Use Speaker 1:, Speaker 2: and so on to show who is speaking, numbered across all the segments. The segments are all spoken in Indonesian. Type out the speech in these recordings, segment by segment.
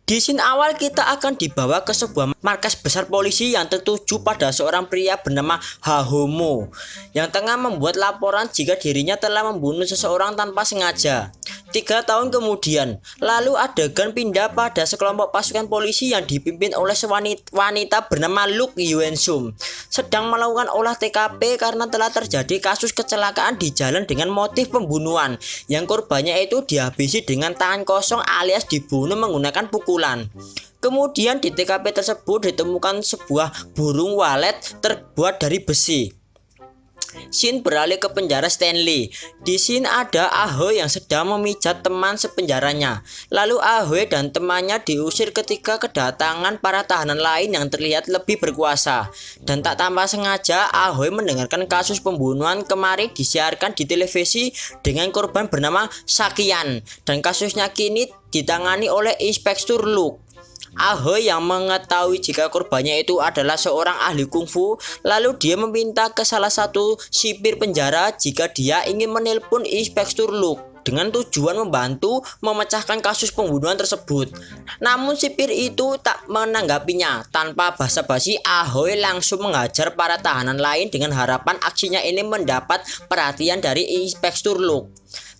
Speaker 1: Di scene awal kita akan dibawa ke sebuah markas besar polisi yang tertuju pada seorang pria bernama Hahomo yang tengah membuat laporan jika dirinya telah membunuh seseorang tanpa sengaja. 3 tahun kemudian, lalu adegan pindah pada sekelompok pasukan polisi yang dipimpin oleh wanita bernama Luke Yuensum sedang melakukan olah TKP karena telah terjadi kasus kecelakaan di jalan dengan motif pembunuhan yang korbannya itu dihabisi dengan tangan kosong alias dibunuh menggunakan pukulan. Kemudian di TKP tersebut ditemukan sebuah burung walet terbuat dari besi. Shin beralih ke penjara Stanley. Di sini ada Ahoy yang sedang memijat teman sepenjaranya. Lalu Ahoy dan temannya diusir ketika kedatangan para tahanan lain yang terlihat lebih berkuasa. Dan tak tanpa sengaja Ahoy mendengarkan kasus pembunuhan kemarin disiarkan di televisi dengan korban bernama Sakian. Dan kasusnya kini ditangani oleh Inspektur Luke. Ahoy yang mengetahui jika korbannya itu adalah seorang ahli kungfu, lalu dia meminta ke salah satu sipir penjara jika dia ingin menelpon Inspektur Luke dengan tujuan membantu memecahkan kasus pembunuhan tersebut. Namun sipir itu tak menanggapinya. Tanpa basa-basi, Ahoy langsung menghajar para tahanan lain dengan harapan aksinya ini mendapat perhatian dari Inspektur Luke.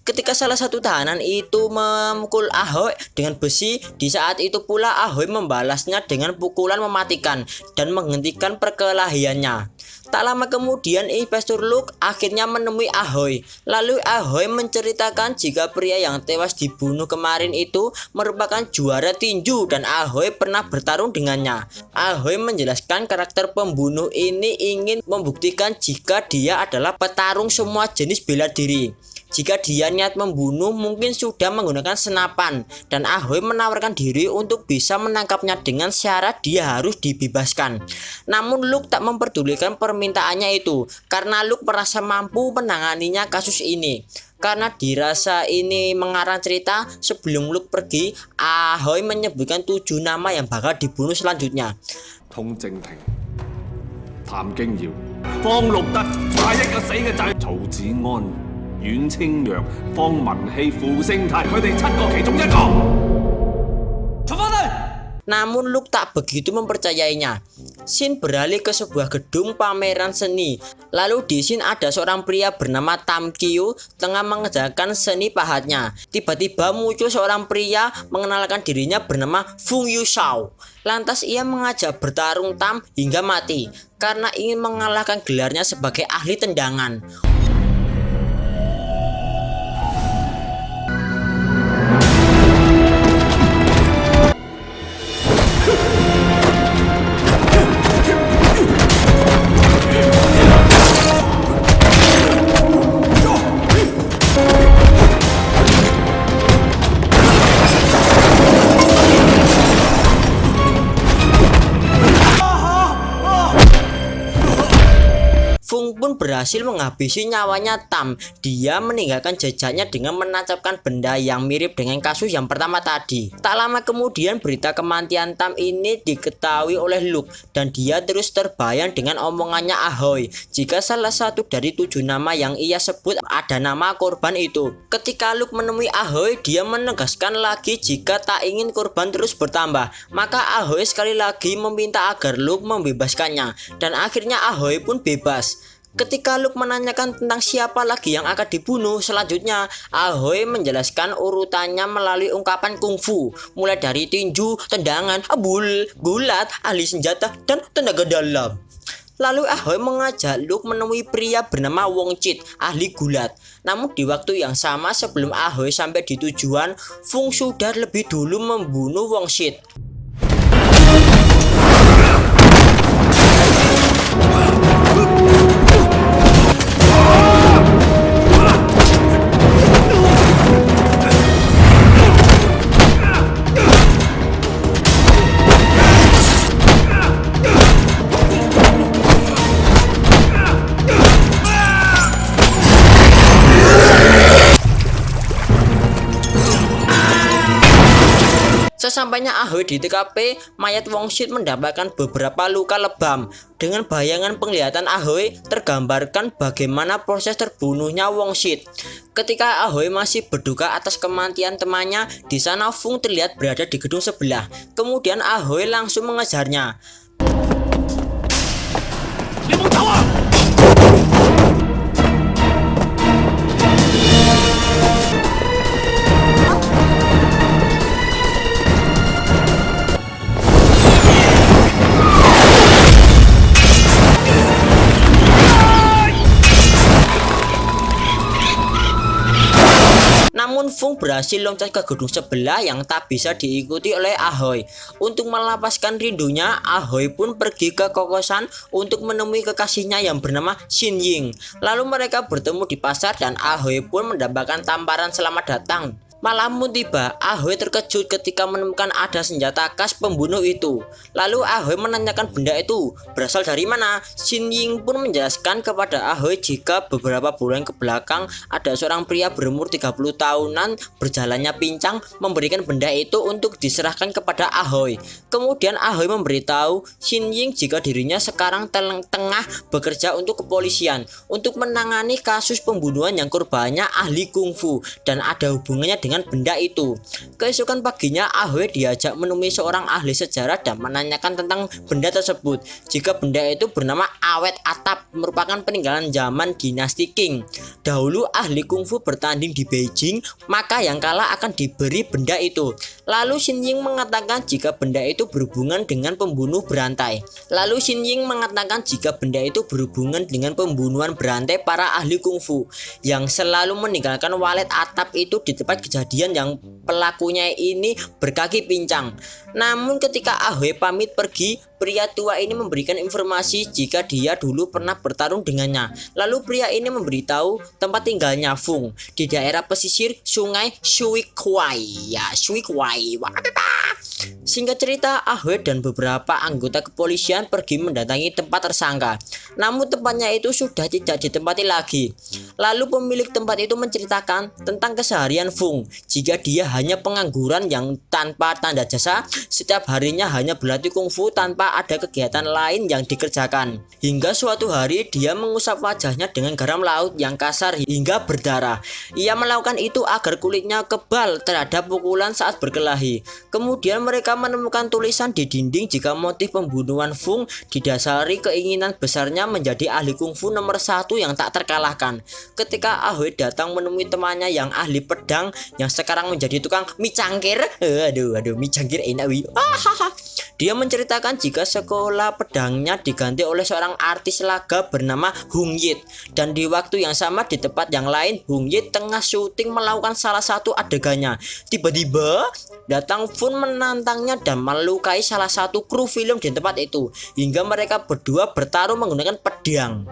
Speaker 1: Ketika salah satu tahanan itu memukul Ahoy dengan besi, di saat itu pula Ahoy membalasnya dengan pukulan mematikan dan menghentikan perkelahiannya. Tak lama kemudian Inspektur Luke akhirnya menemui Ahoy. Lalu Ahoy menceritakan jika pria yang tewas dibunuh kemarin itu merupakan juara tinju dan Ahoy pernah bertarung dengannya. Ahoy menjelaskan karakter pembunuh ini ingin membuktikan jika dia adalah petarung semua jenis bela diri. Jika dia niat membunuh mungkin sudah menggunakan senapan, dan Ahoy menawarkan diri untuk bisa menangkapnya dengan syarat dia harus dibebaskan. Namun Luke tak memperdulikan permintaannya itu karena Luke merasa mampu menanganinya kasus ini. Karena dirasa ini mengarang cerita, sebelum Luke pergi, Ahoy menyebutkan 7 nama yang bakal dibunuh selanjutnya.
Speaker 2: 通正廷、譚京堯、方六德、下一個死嘅就係曹子安、阮清揚、方文熙、傅星泰，佢哋7個其中1個。
Speaker 1: Namun Luke tak begitu mempercayainya. Shin beralih ke sebuah gedung pameran seni. Lalu di sini ada seorang pria bernama Tam Kyu tengah mengerjakan seni pahatnya. Tiba-tiba muncul seorang pria mengenalkan dirinya bernama Fung Yu Shao. Lantas ia mengajak bertarung Tam hingga mati karena ingin mengalahkan gelarnya sebagai ahli tendangan. Fung pun berhasil menghabisi nyawanya Tam. Dia meninggalkan jejaknya dengan menancapkan benda yang mirip dengan kasus yang pertama tadi. Tak lama kemudian berita kematian Tam ini diketahui oleh Luke dan dia terus terbayang dengan omongannya Ahoy jika salah satu dari 7 nama yang ia sebut ada nama korban itu. Ketika Luke menemui Ahoy, dia menegaskan lagi jika tak ingin korban terus bertambah. Maka Ahoy sekali lagi meminta agar Luke membebaskannya dan akhirnya Ahoy pun bebas. Ketika Luke menanyakan tentang siapa lagi yang akan dibunuh selanjutnya, Ahoy menjelaskan urutannya melalui ungkapan kungfu, mulai dari tinju, tendangan, abul, gulat, ahli senjata, dan tenaga dalam. Lalu Ahoy mengajak Luke menemui pria bernama Wong Chit, ahli gulat. Namun di waktu yang sama sebelum Ahoy sampai di tujuan, Fung sudah lebih dulu membunuh Wong Chit. Sesampainya Ahoy di TKP, mayat Wongsit mendapatkan beberapa luka lebam. Dengan bayangan penglihatan Ahoy tergambarkan bagaimana proses terbunuhnya Wongsit. Ketika Ahoy masih berduka atas kematian temannya, di sana Fung terlihat berada di gedung sebelah. Kemudian Ahoy langsung mengejarnya.
Speaker 2: 你冇走啊！
Speaker 1: Namun Fung berhasil loncat ke gedung sebelah yang tak bisa diikuti oleh Ahoy. Untuk melepaskan rindunya, Ahoy pun pergi ke kokosan untuk menemui kekasihnya yang bernama Shin Ying. Lalu mereka bertemu di pasar dan Ahoy pun mendapatkan tamparan selamat datang. Malam pun tiba, Ahoy terkejut ketika menemukan ada senjata khas pembunuh itu. Lalu Ahoy menanyakan benda itu berasal dari mana. Shin Ying pun menjelaskan kepada Ahoy jika beberapa bulan ke belakang ada seorang pria berumur 30 tahunan berjalannya pincang memberikan benda itu untuk diserahkan kepada Ahoy. Kemudian Ahoy memberitahu Shin Ying jika dirinya sekarang tengah bekerja untuk kepolisian untuk menangani kasus pembunuhan yang korbannya ahli kungfu dan ada hubungannya dengan benda itu. Keesokan paginya Ahoy diajak menemui seorang ahli sejarah dan menanyakan tentang benda tersebut. Jika benda itu bernama Awet Atap, merupakan peninggalan zaman dinasti Qing. Dahulu ahli kungfu bertanding di Beijing, maka yang kalah akan diberi benda itu. Lalu Shin Ying mengatakan jika benda itu berhubungan dengan pembunuh berantai. Pembunuhan berantai para ahli kungfu yang selalu meninggalkan walet atap itu di tempat kejadian yang pelakunya ini berkaki pincang. Namun ketika Ahoy pamit pergi, pria tua ini memberikan informasi jika dia dulu pernah bertarung dengannya. Lalu pria ini memberitahu tempat tinggalnya Fung di daerah pesisir sungai Shuikwai. Singkat cerita, Ahoy dan beberapa anggota kepolisian pergi mendatangi tempat tersangka. Namun tempatnya itu sudah tidak ditempati lagi. Lalu pemilik tempat itu menceritakan tentang keseharian Fung jika dia hanya pengangguran yang tanpa tanda jasa, setiap harinya hanya berlatih kungfu tanpa ada kegiatan lain yang dikerjakan. Hingga suatu hari dia mengusap wajahnya dengan garam laut yang kasar hingga berdarah. Ia melakukan itu agar kulitnya kebal terhadap pukulan saat berkelahi. Kemudian mereka menemukan tulisan di dinding jika motif pembunuhan Fung didasari keinginan besarnya menjadi ahli kungfu nomor 1 yang tak terkalahkan. Ketika Ahoy datang menemui temannya yang ahli pedang yang sekarang menjadi tukang mie cangkir, mie cangkir enak wi. Dia menceritakan jika sekolah pedangnya diganti oleh seorang artis laga bernama Hung Yit, dan di waktu yang sama di tempat yang lain Hung Yit tengah syuting melakukan salah satu adegannya. Tiba-tiba datang Fun menantangnya dan melukai salah satu kru film di tempat itu hingga mereka berdua bertarung menggunakan pedang.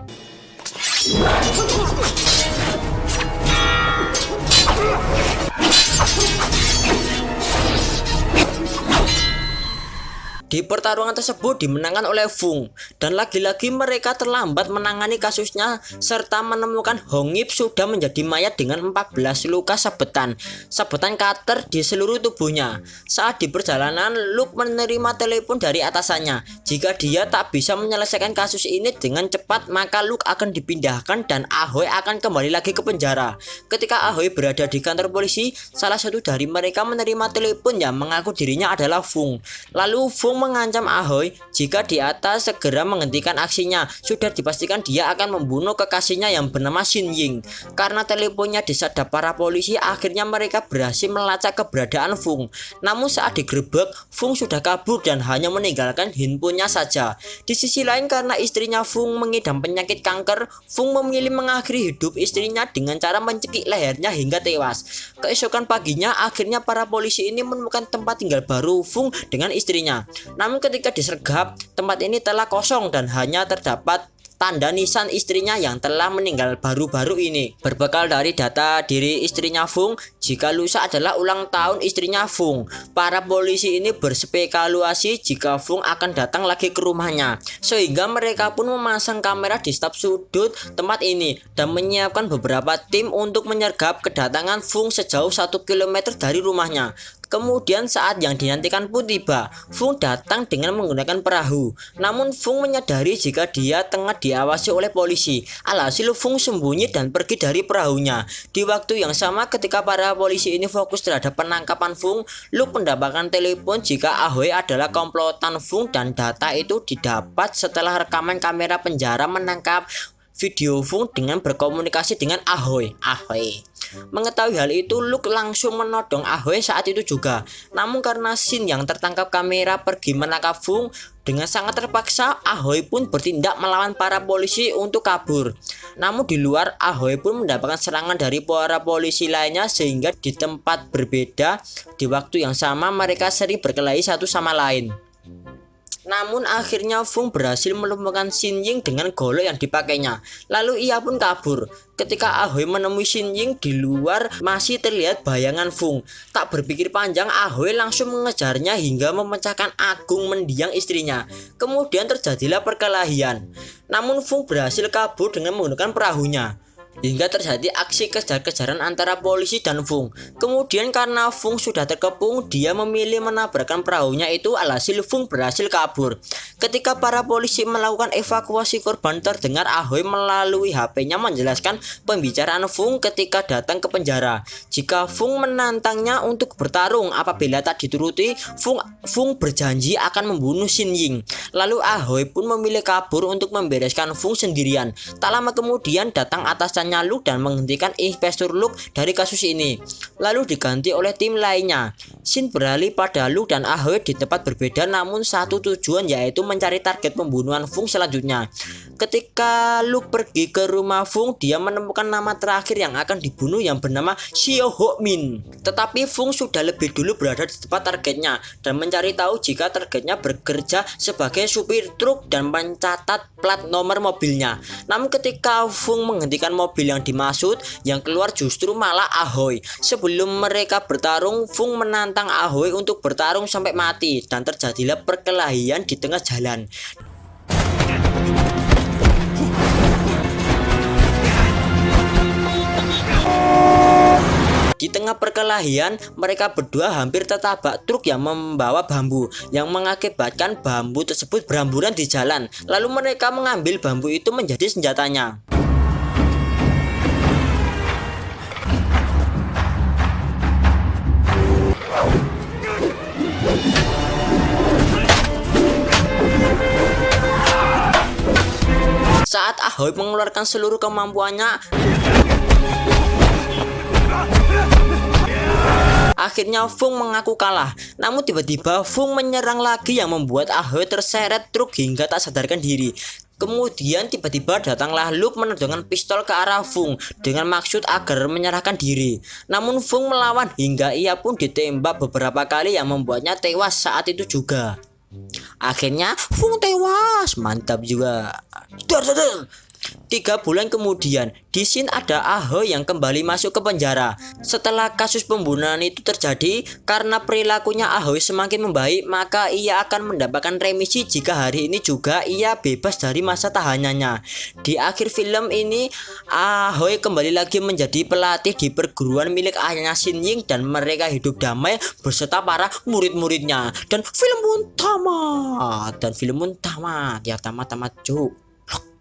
Speaker 1: Di pertarungan tersebut dimenangkan oleh Fung, dan lagi-lagi mereka terlambat menangani kasusnya serta menemukan Hong Yip sudah menjadi mayat dengan 14 luka sabetan cutter di seluruh tubuhnya. Saat di perjalanan, Luke menerima telepon dari atasannya. Jika dia tak bisa menyelesaikan kasus ini dengan cepat, maka Luke akan dipindahkan dan Ahoy akan kembali lagi ke penjara. Ketika Ahoy berada di kantor polisi, salah satu dari mereka menerima telepon yang mengaku dirinya adalah Fung. Lalu Fung mengancam Ahoy jika di atas segera menghentikan aksinya. Sudah dipastikan dia akan membunuh kekasihnya yang bernama Shin Ying. Karena teleponnya disadap para polisi, akhirnya mereka berhasil melacak keberadaan Fung. Namun saat digerebek, Fung sudah kabur dan hanya meninggalkan handphonenya saja. Di sisi lain, karena istrinya Fung mengidam penyakit kanker, Fung memilih mengakhiri hidup istrinya dengan cara mencekik lehernya hingga tewas. Keesokan paginya, akhirnya para polisi ini menemukan tempat tinggal baru Fung dengan istrinya. Namun ketika disergap, tempat ini telah kosong dan hanya terdapat tanda nisan istrinya yang telah meninggal baru-baru ini. Berbekal dari data diri istrinya Fung, jika lusa adalah ulang tahun istrinya Fung, para polisi ini berspekulasi jika Fung akan datang lagi ke rumahnya, sehingga mereka pun memasang kamera di setiap sudut tempat ini dan menyiapkan beberapa tim untuk menyergap kedatangan Fung sejauh 1 km dari rumahnya. Kemudian saat yang dinantikan pun tiba. Fung datang dengan menggunakan perahu. Namun Fung menyadari jika dia tengah diawasi oleh polisi. Alhasil Fung sembunyi dan pergi dari perahunya. Di waktu yang sama ketika para polisi ini fokus terhadap penangkapan Fung, Luke mendapatkan telepon jika Ahoy adalah komplotan Fung dan data itu didapat setelah rekaman kamera penjara menangkap video Fung dengan berkomunikasi dengan Ahoy. Mengetahui hal itu, Luke langsung menodong Ahoy saat itu juga. Namun karena Shin yang tertangkap kamera pergi menangkap Fung, dengan sangat terpaksa Ahoy pun bertindak melawan para polisi untuk kabur. Namun di luar, Ahoy pun mendapatkan serangan dari para polisi lainnya sehingga di tempat berbeda di waktu yang sama mereka sering berkelahi satu sama lain. Namun akhirnya Fung berhasil melumpuhkan Shin Ying dengan golok yang dipakainya. Lalu ia pun kabur. Ketika Ahoy menemui Shin Ying di luar masih terlihat bayangan Fung. Tak berpikir panjang, Ahoy langsung mengejarnya hingga memecahkan Agung mendiang istrinya. Kemudian terjadilah perkelahian. Namun Fung berhasil kabur dengan menggunakan perahunya. Hingga terjadi aksi kejar-kejaran antara polisi dan Fung. Kemudian karena Fung sudah terkepung, dia memilih menabrakkan perahunya itu, alhasil Fung berhasil kabur. Ketika para polisi melakukan evakuasi korban, terdengar Ahoy melalui HP-nya menjelaskan pembicaraan Fung ketika datang ke penjara. Jika Fung menantangnya untuk bertarung, apabila tak dituruti, Fung berjanji akan membunuh Shin Ying. Lalu Ahoy pun memilih kabur untuk membereskan Fung sendirian. Tak lama kemudian datang atasannya Luke dan menghentikan Inspektur Luke dari kasus ini. Lalu diganti oleh tim lainnya. Shin beralih pada Luke dan Ahoy di tempat berbeda namun satu tujuan, yaitu mencari target pembunuhan Fung selanjutnya. Ketika Luke pergi ke rumah Fung, dia menemukan nama terakhir yang akan dibunuh yang bernama Xiao Ho Min. Tetapi Fung sudah lebih dulu berada di tempat targetnya dan mencari tahu jika targetnya bekerja sebagai supir truk dan mencatat plat nomor mobilnya. Namun ketika Fung menghentikan mobil yang dimaksud, yang keluar justru malah Ahoy. Sebelum mereka bertarung, Fung menantang Ahoy untuk bertarung sampai mati dan terjadilah perkelahian di tengah jalan. Di tengah perkelahian, mereka berdua hampir tertabrak truk yang membawa bambu, yang mengakibatkan bambu tersebut berhamburan di jalan. Lalu mereka mengambil bambu itu menjadi senjatanya. Saat Ahoy mengeluarkan seluruh kemampuannya, akhirnya Fung mengaku kalah. Namun tiba-tiba Fung menyerang lagi yang membuat Ahoy terseret truk hingga tak sadarkan diri. Kemudian tiba-tiba datanglah Luke menodongkan pistol ke arah Fung dengan maksud agar menyerahkan diri. Namun Fung melawan hingga ia pun ditembak beberapa kali yang membuatnya tewas saat itu juga. Akhirnya Fung tewas, mantap juga. 3 bulan kemudian, di sini ada Ahoy yang kembali masuk ke penjara. Setelah kasus pembunuhan itu terjadi, karena perilakunya Ahoy semakin membaik, maka ia akan mendapatkan remisi jika hari ini juga ia bebas dari masa tahanannya. Di akhir film ini, Ahoy kembali lagi menjadi pelatih di perguruan milik ayahnya Shin Ying dan mereka hidup damai beserta para murid-muridnya. Dan film pun tamat. Ya tamat-tamat cuk.